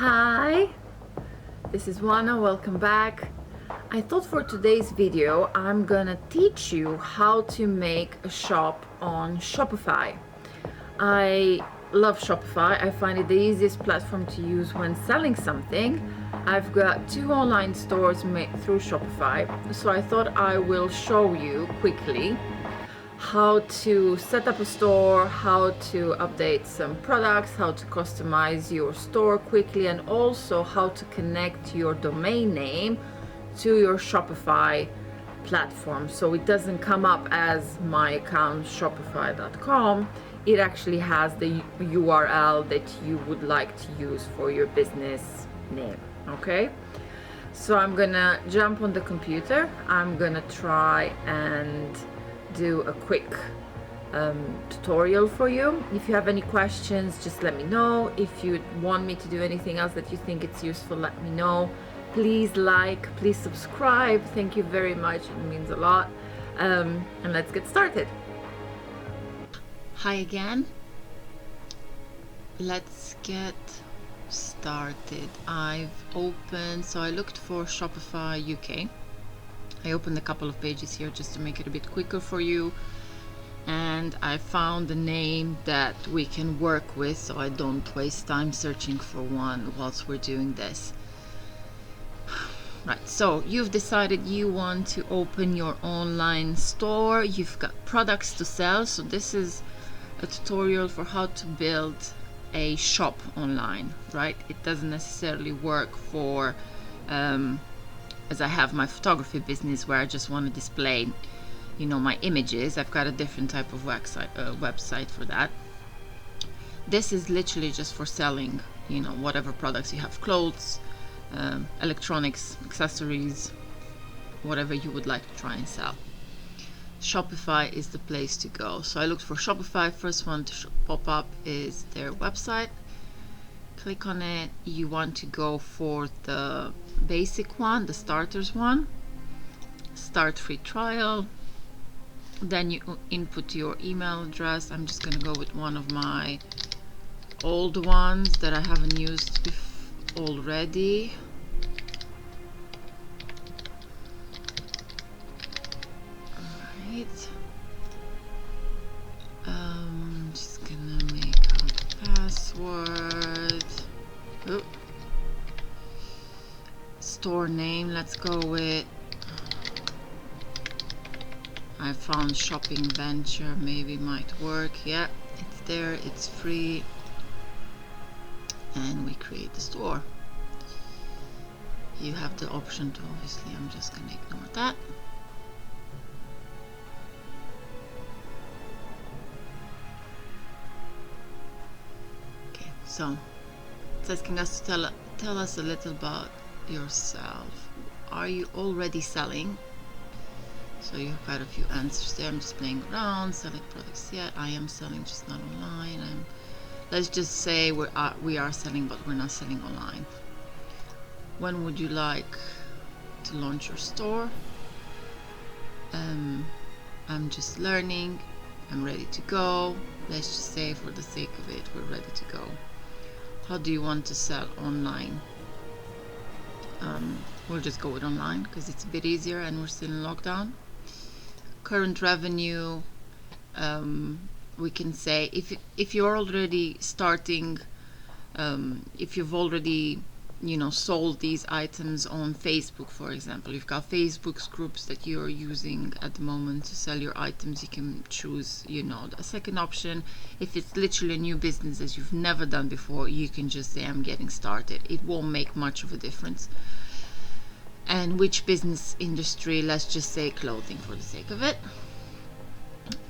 Hi, this is Juana, welcome back. I thought for today's video I'm gonna teach you how to make a shop on Shopify. I love Shopify. I find it the easiest platform to use when selling something. I've got 2 online stores made through Shopify, so I thought I will show you quickly how to set up a store, how to update some products, how to customize your store quickly, and also how to connect your domain name to your Shopify platform so it doesn't come up as my account shopify.com. It actually has the URL that you would like to use for your business name. Okay, so I'm gonna jump on the computer. I'm gonna try and do a quick tutorial for you. If you have any questions, just let me know. If you want me to do anything else that you think it's useful, let me know. Please like, please subscribe. Thank you very much, it means a lot. And let's get started. Hi again. Let's get started. I looked for Shopify UK. I opened a couple of pages here just to make it a bit quicker for you, and I found a name that we can work with so I don't waste time searching for one whilst we're doing this. Right, so you've decided you want to open your online store. You've got products to sell, so this is a tutorial for how to build a shop online, right? It doesn't necessarily work for as I have my photography business where I just want to display, my images. I've got a different type of website for that. This is literally just for selling, whatever products you have, clothes, electronics, accessories, whatever you would like to try and sell. Shopify is the place to go. So I looked for Shopify. First one to pop up is their website. Click on it. You want to go for the basic one, the starters one. Start free trial. Then you input your email address. I'm just going to go with one of my old ones that I haven't used already. Alright. Just gonna make a password. Oh. Store name, let's go with, I found shopping venture, maybe might work. Yeah, it's there, it's free, and we create the store. You have the option to, obviously, I'm just gonna ignore that. Okay, so it's asking us to tell us a little about yourself. Are you already selling? So you've got a few answers there. I'm just playing around, selling products. Yeah, I am selling, just not online. Let's just say we are selling, but we're not selling online. When would you like to launch your store? I'm just learning. I'm ready to go. Let's just say, for the sake of it, we're ready to go. How do you want to sell online? We'll just go with online because it's a bit easier and we're still in lockdown. Current revenue, we can say if you're already starting, if you've already sold these items on Facebook, for example, you've got Facebook groups that you're using at the moment to sell your items, you can choose a second option. If it's literally a new business that you've never done before, you can just say I'm getting started. It won't make much of a difference. And which business industry? Let's just say clothing for the sake of it.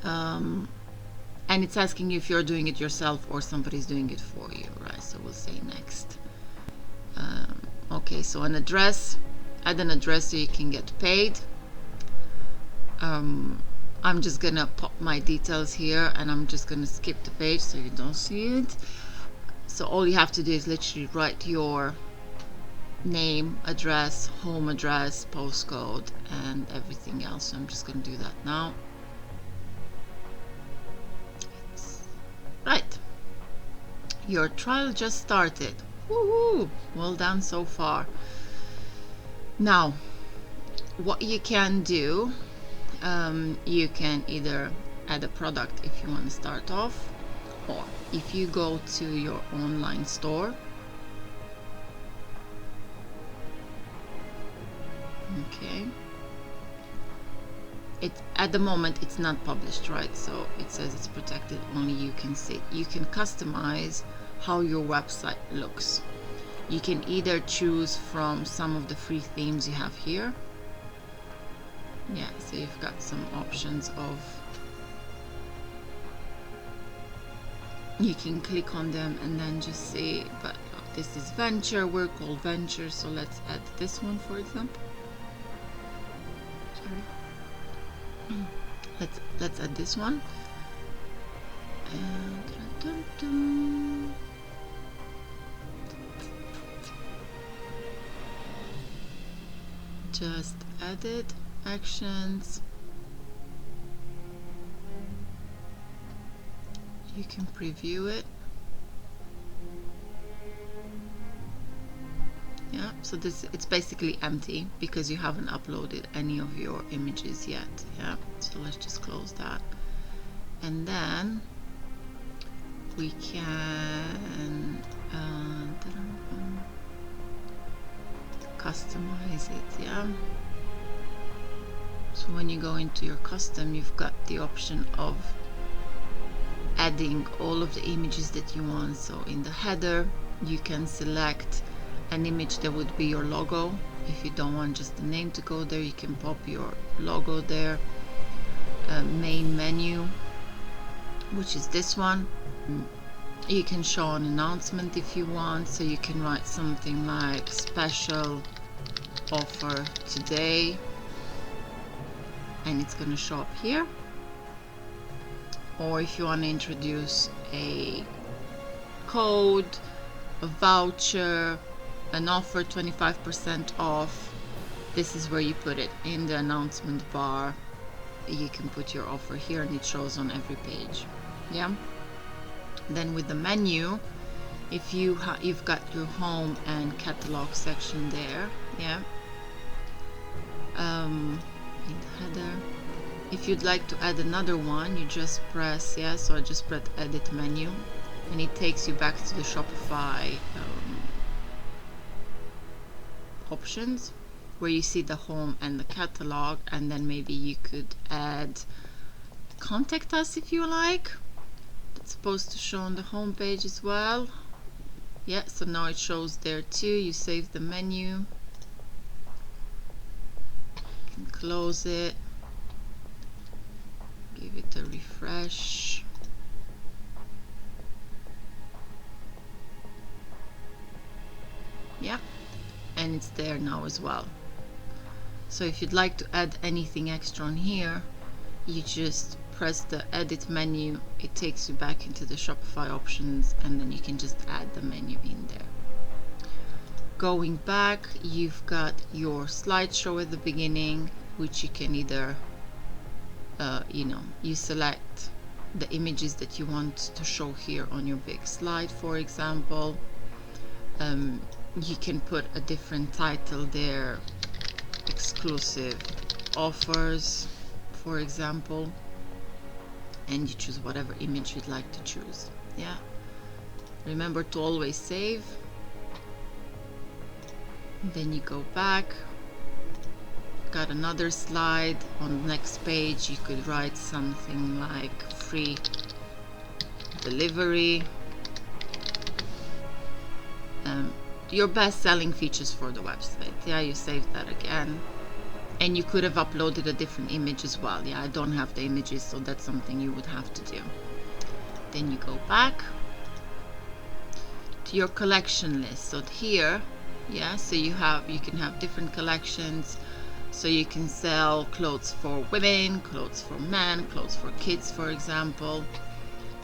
And it's asking you if you're doing it yourself or somebody's doing it for you, right? So we'll say next. Okay, so an address, add an address so you can get paid. I'm just gonna pop my details here and I'm just gonna skip the page so you don't see it. So all you have to do is literally write your name, address, home address, postcode, and everything else. So I'm just gonna do that now. Right, your trial just started. Woohoo! Well done so far. Now, what you can do, you can either add a product if you want to start off, or if you go to your online store, okay, at the moment it's not published, right? So it says it's protected, only you can see it. You can customize how your website looks. You can either choose from some of the free themes you have here. Yeah, so you've got some options of, you can click on them and then just see, but this is venture, we're called venture, so let's add this one, for example. Sorry. Let's add this one. And dun, dun, dun. Just edit actions. You can preview it. Yeah, so it's basically empty because you haven't uploaded any of your images yet. Yeah, so let's just close that, and then we can customize it. Yeah, so when you go into your custom, you've got the option of adding all of the images that you want. So in the header you can select an image that would be your logo. If you don't want just the name to go there, you can pop your logo there. Main menu, which is this one, you can show an announcement if you want, so you can write something like special offer today, and it's going to show up here. Or if you want to introduce a code, a voucher, an offer, 25% off, this is where you put it in the announcement bar. You can put your offer here and it shows on every page. Yeah. Then with the menu, if you've got your home and catalog section there. Yeah. In the header, if you'd like to add another one, you just press, yeah, so I just press edit menu and it takes you back to the Shopify options where you see the home and the catalog, and then maybe you could add contact us if you like. It's supposed to show on the home page as well. Yeah, so now it shows there too. You save the menu, you can close it, give it a refresh. Yeah, and it's there now as well. So if you'd like to add anything extra on here, you just press the edit menu, it takes you back into the Shopify options, and then you can just add the menu in there. Going back, you've got your slideshow at the beginning, which you can either you select the images that you want to show here on your big slide, for example. You can put a different title there, exclusive offers, for example, and you choose whatever image you'd like to choose. Yeah, remember to always save. Then you go back, got another slide. On the next page you could write something like free delivery, your best selling features for the website. Yeah, you save that again, and you could have uploaded a different image as well. Yeah, I don't have the images, so that's something you would have to do. Then you go back to your collection list. So here, yeah, so you can have different collections. So you can sell clothes for women, clothes for men, clothes for kids, for example.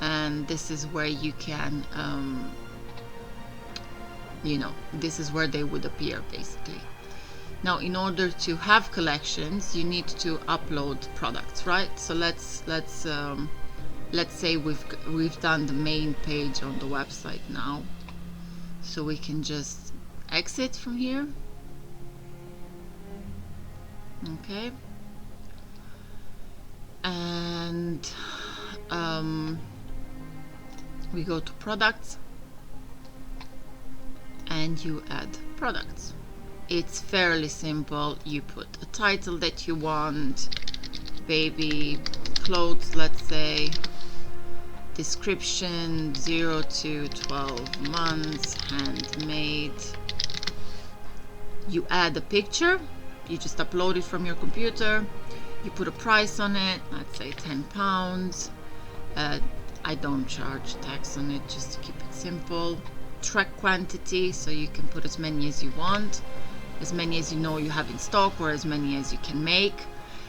And this is where you can this is where they would appear basically. Now, in order to have collections, you need to upload products, right? So let's say we've done the main page on the website now. So we can just exit from here. Okay. And we go to products and you add products. It's fairly simple. You put a title that you want, baby clothes, let's say, description 0 to 12 months, handmade. You add a picture, you just upload it from your computer, you put a price on it, let's say £10. I don't charge tax on it, just to keep it simple. Track quantity, so you can put as many as you want, as many as you know you have in stock, or as many as you can make.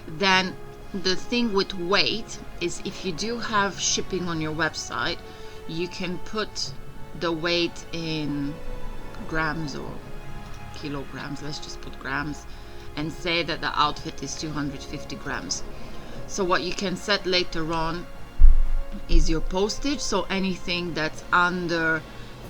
Then the thing with weight is, if you do have shipping on your website, you can put the weight in grams or kilograms. Let's just put grams and say that the outfit is 250 grams. So what you can set later on is your postage. So anything that's under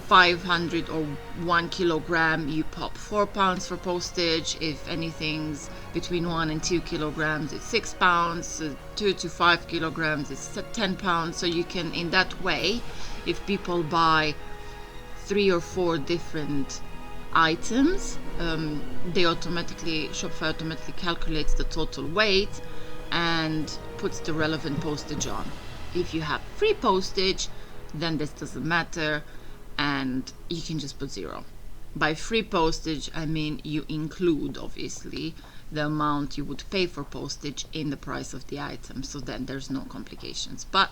500 or 1 kilogram, you pop £4 for postage. If anything's between 1 and 2 kilograms, it's £6. 2 to 5 kilograms, it's £10. So you can, in that way, if people buy 3 or 4 different items, Shopify automatically calculates the total weight and puts the relevant postage on. If you have free postage, then this doesn't matter, and you can just put 0. By free postage, I mean you include, obviously, the amount you would pay for postage in the price of the item, so then there's no complications. But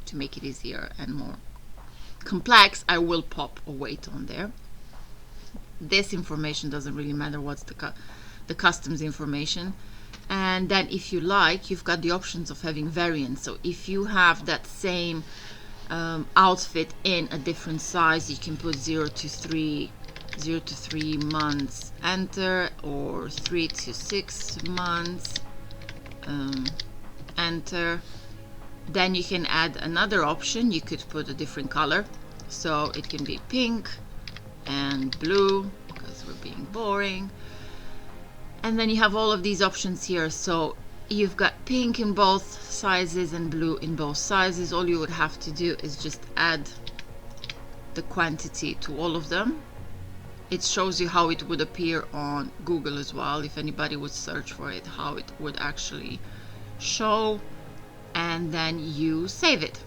to make it easier and more complex, I will pop a weight on there. This information doesn't really matter, what's the customs information. And then if you like, you've got the options of having variants. So if you have that same outfit in a different size, you can put 0 to 3 months, enter, or 3 to 6 months, enter. Then you can add another option. You could put a different color, so it can be pink and blue, because we're being boring. And then you have all of these options here. So you've got pink in both sizes and blue in both sizes. All you would have to do is just add the quantity to all of them. It shows you how it would appear on Google as well, if anybody would search for it, how it would actually show, and then you save it.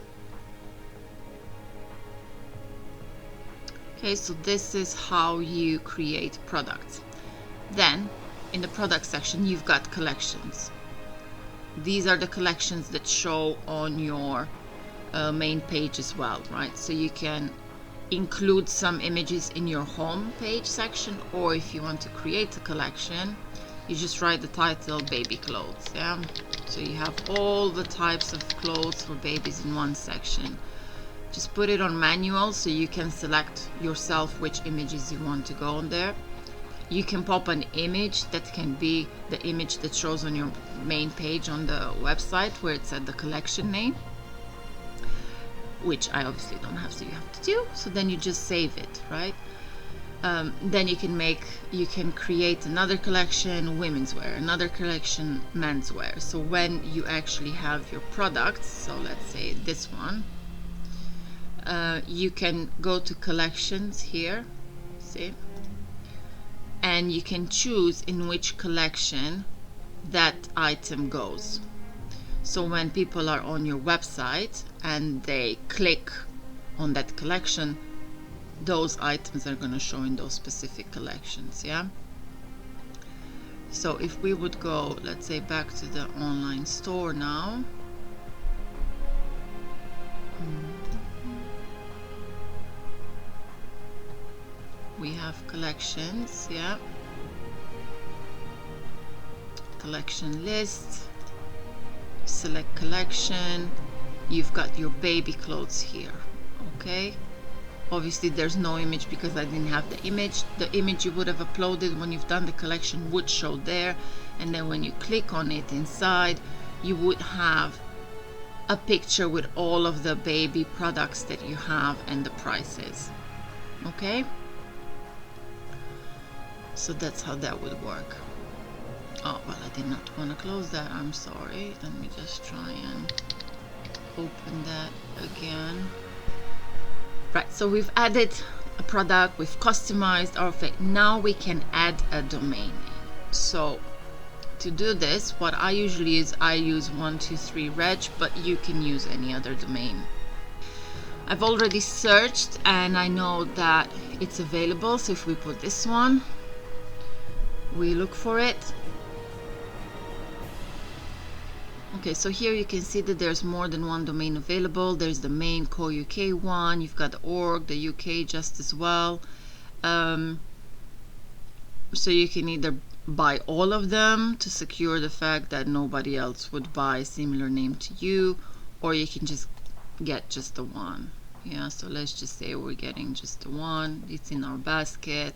Okay, so this is how you create products. Then in the product section, you've got collections. These are the collections that show on your main page as well, right? So you can include some images in your home page section, or if you want to create a collection, you just write the title baby clothes. Yeah, so you have all the types of clothes for babies in one section. Just put it on manual, so you can select yourself which images you want to go on there. You can pop an image that can be the image that shows on your main page on the website, where it's at the collection name, which I obviously don't have, so you have to do. So then you just save it, right? Then you can create another collection, women's wear, another collection, men's wear. So when you actually have your products, so let's say this one, you can go to collections here, see, and you can choose in which collection that item goes. So when people are on your website and they click on that collection, those items are going to show in those specific collections. Yeah, so if we would go, let's say, back to the online store now, we have collections. Yeah, collection list, select collection, you've got your baby clothes here. Okay, obviously there's no image because I didn't have the image. The image you would have uploaded when you've done the collection would show there, and then when you click on it inside, you would have a picture with all of the baby products that you have and the prices. Okay, So that's how that would work. Oh, well, I did not want to close that. I'm sorry. Let me just try and open that again. Right, so we've added a product, we've customized our fit. Now we can add a domain name. So to do this, what I usually use, I use 123reg, but you can use any other domain. I've already searched and I know that it's available. So if we put this one, we look for it. Okay, so here you can see that there's more than one domain available. There's the main core UK one, you've got the org, the UK just as well. So you can either buy all of them to secure the fact that nobody else would buy a similar name to you, or you can just get just the one. Yeah, so let's just say we're getting just the one. It's in our basket.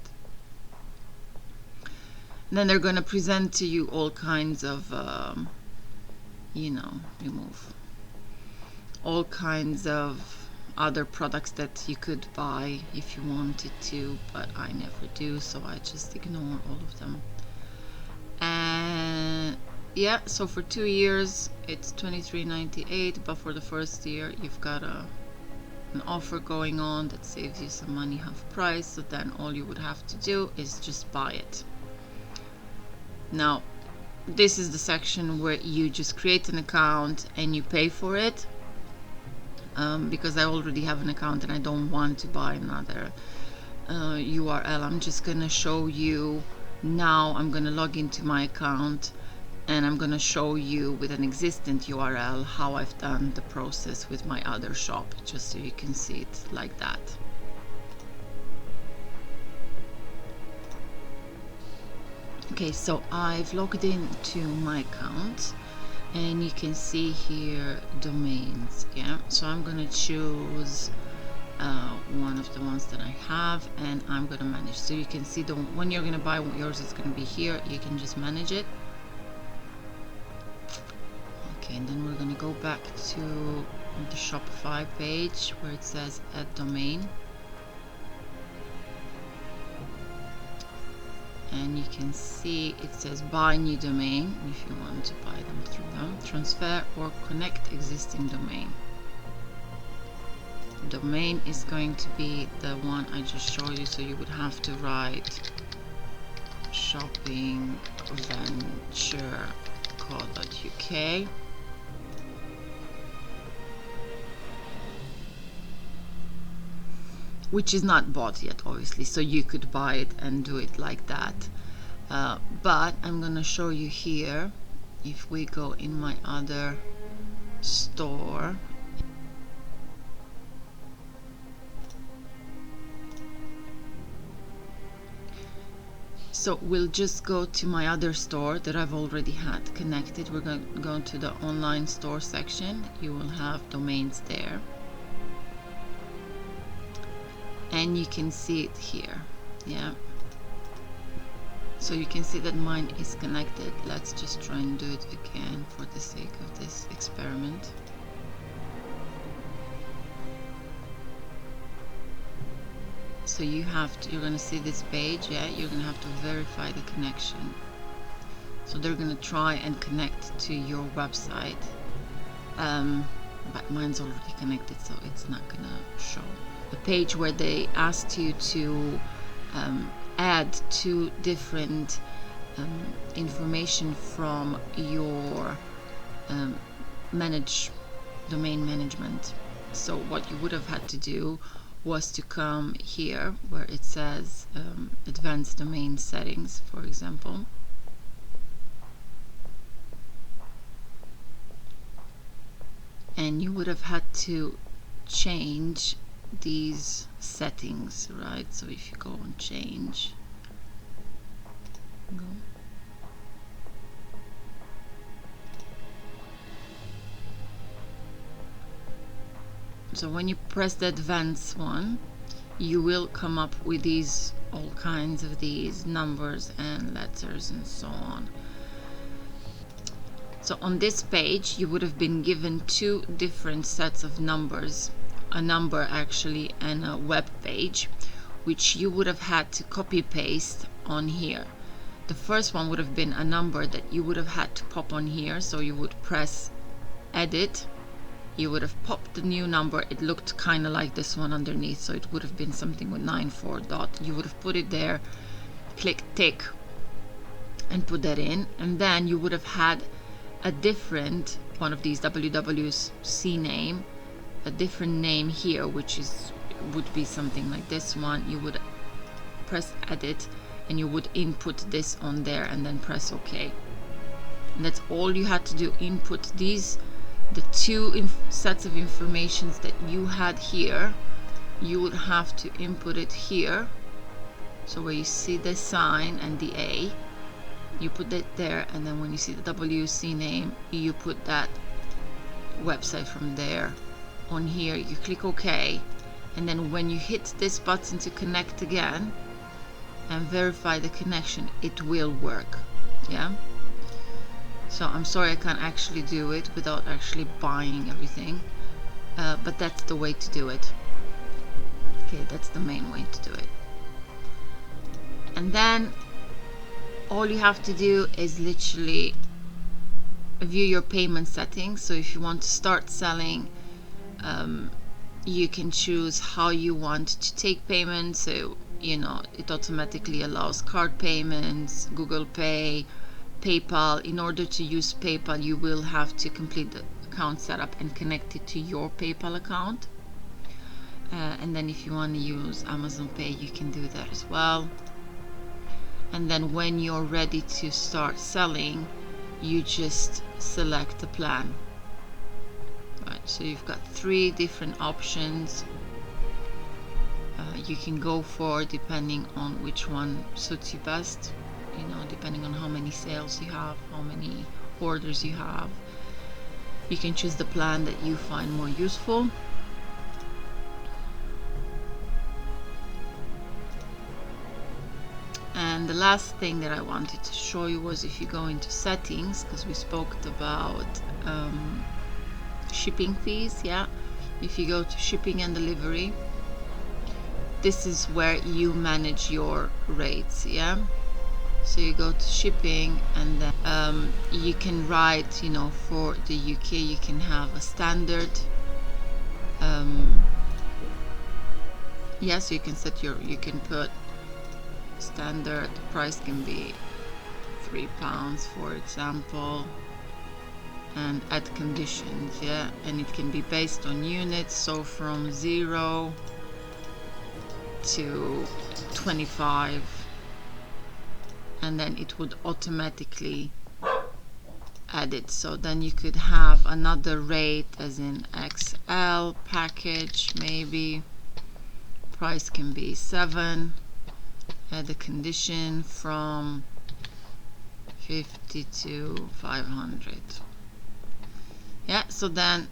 And then they're going to present to you all kinds of remove all kinds of other products that you could buy if you wanted to, but I never do, so I just ignore all of them. And yeah, so for 2 years it's $23.98, but for the first year you've got an offer going on that saves you some money, half price. So then all you would have to do is just buy it. Now this is the section where you just create an account and you pay for it. Because I already have an account and I don't want to buy another URL, I'm just gonna show you now. I'm gonna log into my account and I'm gonna show you with an existing URL how I've done the process with my other shop, just so you can see it like that. Okay, so I've logged into my account and you can see here domains. Yeah, so I'm gonna choose one of the ones that I have and I'm gonna manage. So you can see when you're gonna buy yours, it's gonna be here. You can just manage it. Okay, and then we're gonna go back to the Shopify page where it says add domain. And you can see it says buy new domain if you want to buy them through them, transfer or connect existing domain. Domain is going to be the one I just showed you, so you would have to write shoppingventure.co.uk. Which is not bought yet, obviously, so you could buy it and do it like that. But I'm gonna show you here, if we go in my other store, so we'll just go to my other store that I've already had connected. We're going to go to the online store section. You will have domains there. And you can see it here. Yeah, so you can see that mine is connected. Let's just try and do it again for the sake of this experiment. So you're going to see this page. Yeah, you're going to have to verify the connection. So they're going to try and connect to your website, but mine's already connected, so it's not going to show. The page where they asked you to add two different information from your domain management. So what you would have had to do was to come here where it says advanced domain settings, for example. And you would have had to change these settings, right? So if you go on change, so when you press the advanced one, you will come up with these all kinds of these numbers and letters and so on. So on this page you would have been given two different sets of numbers, a number actually and a web page, which you would have had to copy paste on here. The first one would have been a number that you would have had to pop on here, so you would press edit, you would have popped the new number. It looked kind of like this one underneath, so it would have been something with 94 dot. You would have put it there, click tick, and put that in, and then you would have had a different one of these WWC name, a different name here, which would be something like this one. You would press edit and you would input this on there and then press OK. And that's all you had to do. Input these, the two sets of informations that you had here, you would have to input it here. So where you see the sign and the A, you put it there, and then when you see the WC name, you put that website from there on here. You click OK, and then when you hit this button to connect again and verify the connection, it will work. Yeah, so I'm sorry I can't actually do it without actually buying everything, but that's the way to do it. Okay, that's the main way to do it. And then all you have to do is literally view your payment settings. So if you want to start selling, you can choose how you want to take payments. So you know, it automatically allows card payments, Google Pay, PayPal. In order to use PayPal, you will have to complete the account setup and connect it to your PayPal account. And then if you want to use Amazon Pay, you can do that as well. And then when you're ready to start selling, you just select the plan. Right, so you've got 3 different options you can go for, depending on which one suits you best, you know, depending on how many sales you have, how many orders you have. You can choose the plan that you find more useful. And the last thing that I wanted to show you was, if you go into settings, because we spoke about shipping fees. Yeah, if you go to shipping and delivery, this is where you manage your rates. Yeah, so you go to shipping, and then you can write, you know, for the UK you can have a standard. Yeah, so you can set you can put standard. The price can be £3, for example, and add conditions. Yeah, and it can be based on units, so from 0 to 25, and then it would automatically add it. So then you could have another rate, as in XL package, maybe price can be 7, add a condition from 50 to 500. Yeah, so then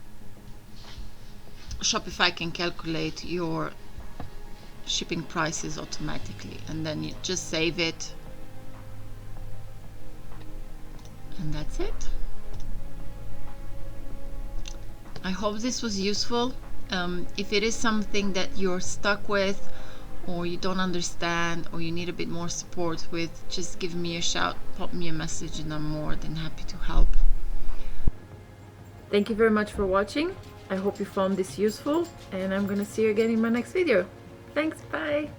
Shopify can calculate your shipping prices automatically, and then you just save it, and that's it. I hope this was useful. If it is something that you're stuck with, or you don't understand, or you need a bit more support with, just give me a shout, pop me a message, and I'm more than happy to help. Thank you very much for watching. I hope you found this useful, and I'm gonna see you again in my next video. Thanks, bye!